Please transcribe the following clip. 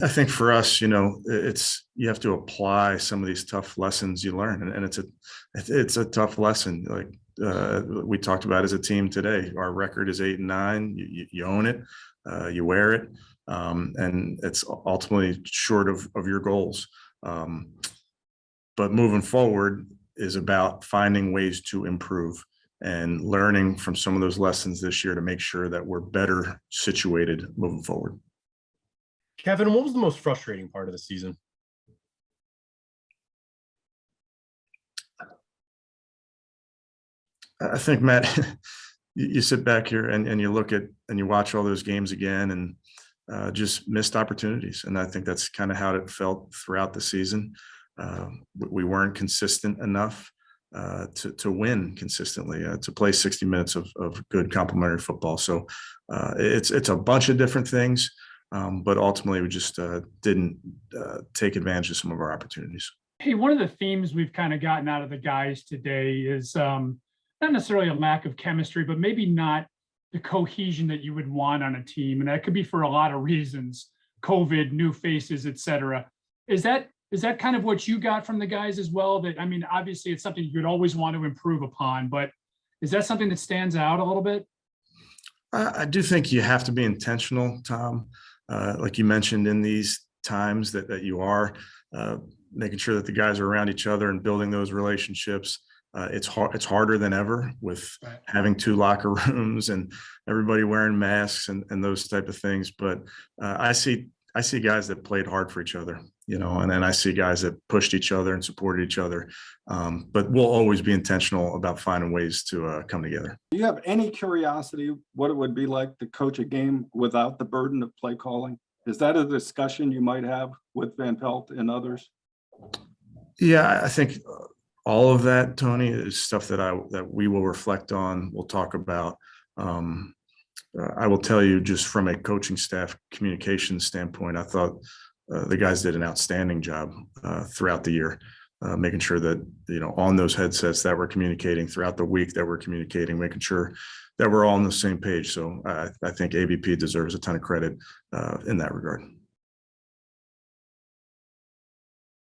I think for us, it's you have to apply some of these tough lessons you learn, and it's a tough lesson. Like we talked about as a team today, our record is 8-9. You own it, you wear it, and it's ultimately short of your goals. But moving forward is about finding ways to improve and learning from some of those lessons this year to make sure that we're better situated moving forward. Kevin, what was the most frustrating part of the season? I think, Matt, you sit back here and you look at and you watch all those games again and just missed opportunities. And I think that's kind of how it felt throughout the season. We weren't consistent enough to win consistently, to play 60 minutes of good complementary football. So it's a bunch of different things. But ultimately, we just didn't take advantage of some of our opportunities. Hey, one of the themes we've kind of gotten out of the guys today is not necessarily a lack of chemistry, but maybe not the cohesion that you would want on a team. And that could be for a lot of reasons, COVID, new faces, et cetera. Is that kind of what you got from the guys as well? That, I mean, obviously it's something you'd always want to improve upon, but is that something that stands out a little bit? I do think you have to be intentional, Tom. Like you mentioned, in these times that you are making sure that the guys are around each other and building those relationships. It's harder than ever with having 2 locker rooms and everybody wearing masks and those type of things. But I see guys that played hard for each other, and then I see guys that pushed each other and supported each other. But we'll always be intentional about finding ways to come together. Do you have any curiosity what it would be like to coach a game without the burden of play calling? Is that a discussion you might have with Van Pelt and others? Yeah, I think all of that, Tony, is stuff that we will reflect on. We'll talk about. I will tell you, just from a coaching staff communication standpoint, I thought the guys did an outstanding job throughout the year, making sure that, on those headsets that we're communicating throughout the week, that we're communicating, making sure that we're all on the same page. So I think AVP deserves a ton of credit in that regard.